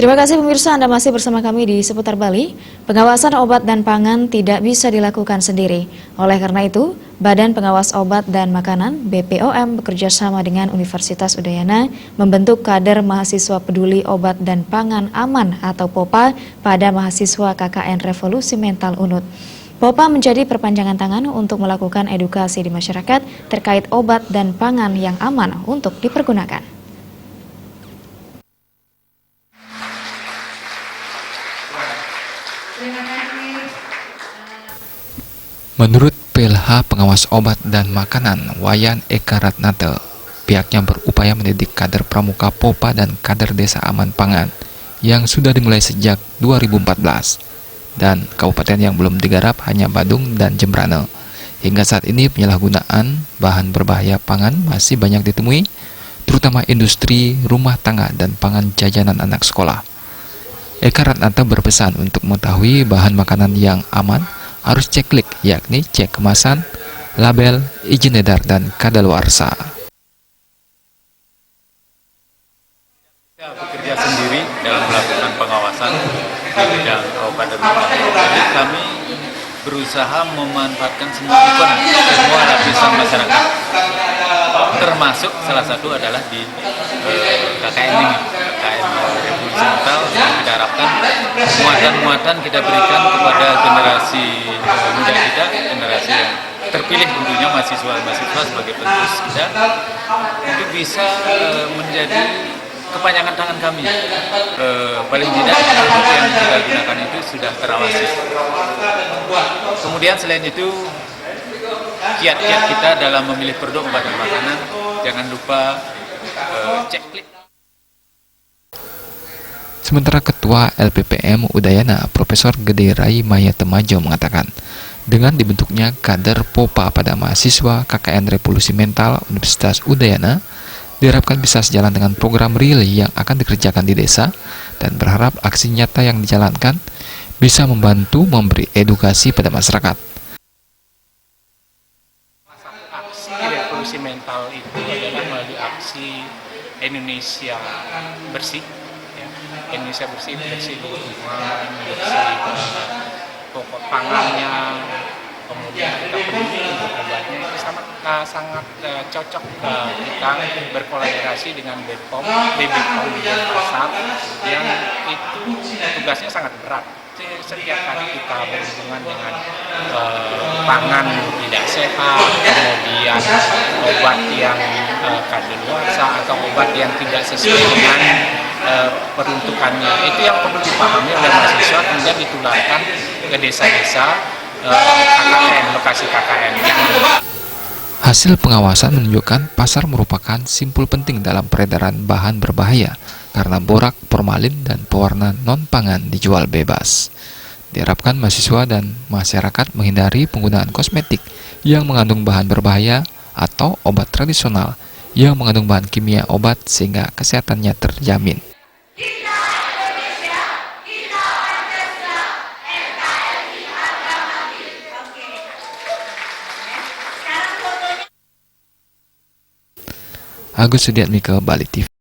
Terima kasih pemirsa, Anda masih bersama kami di Seputar Bali. Pengawasan obat dan pangan tidak bisa dilakukan sendiri. Oleh karena itu, Badan Pengawas Obat dan Makanan (BPOM) bekerja sama dengan Universitas Udayana membentuk kader mahasiswa peduli obat dan pangan aman atau POPA pada mahasiswa KKN Revolusi Mental UNUD. POPA menjadi perpanjangan tangan untuk melakukan edukasi di masyarakat terkait obat dan pangan yang aman untuk dipergunakan. Menurut PLH Pengawas Obat dan Makanan Wayan Eka Ratnate, pihaknya berupaya mendidik kader pramuka POPA dan kader Desa Aman Pangan yang sudah dimulai sejak 2014 dan kabupaten yang belum digarap hanya Badung dan Jembrane. Hingga saat ini penyalahgunaan bahan berbahaya pangan masih banyak ditemui, terutama industri, rumah tangga, dan pangan jajanan anak sekolah. Eka Ratnate berpesan untuk mengetahui bahan makanan yang aman harus cek klik, yakni cek kemasan, label, izin edar, dan kadaluarsa. Kita bekerja sendiri dalam melakukan pengawasan di bidang obat dan makanan. Jadi kami berusaha memanfaatkan semua komponen, semua lapisan masyarakat. Termasuk salah satu adalah di KKN ini, KKN Revolusi Mental, yang kita harapkan muatan-muatan kita berikan kepada generasi muda kita, generasi yang terpilih tentunya mahasiswa-mahasiswa sebagai penerus kita, itu bisa menjadi kepanjangan tangan kami. Paling tidak produk yang kita gunakan itu sudah terawasi. Kemudian selain itu, kiat-kiat kita dalam memilih produk obat dan makanan, jangan lupa cek klik. Sementara Ketua LPPM Udayana, Profesor Gede Rai Maya Temajo mengatakan, dengan dibentuknya kader POPA pada mahasiswa KKN Revolusi Mental Universitas Udayana, diharapkan bisa sejalan dengan program real yang akan dikerjakan di desa dan berharap aksi nyata yang dijalankan bisa membantu memberi edukasi pada masyarakat. Aksi revolusi mental itu adalah melalui aksi Indonesia bersih, ya. Indonesia bersih, bersih lingkungan, bersih pokok pangannya, kemudian kita peduli untuk obatnya. Itu sangat cocok kita berkolaborasi dengan BPOM Denpasar yang itu tugasnya sangat berat. Setiap kali kita berhubungan dengan pangan tidak sehat, kemudian obat yang kadaluarsa atau obat yang tidak sesuai dengan peruntukannya, itu yang perlu dipahami oleh mahasiswa, kemudian ditularkan ke desa-desa KKN, lokasi KKN. Hasil pengawasan menunjukkan pasar merupakan simpul penting dalam peredaran bahan berbahaya karena borak, formalin, dan pewarna non-pangan dijual bebas. Diharapkan mahasiswa dan masyarakat menghindari penggunaan kosmetik yang mengandung bahan berbahaya atau obat tradisional yang mengandung bahan kimia obat sehingga kesehatannya terjamin. Agus Sudiatmike, Bali TV.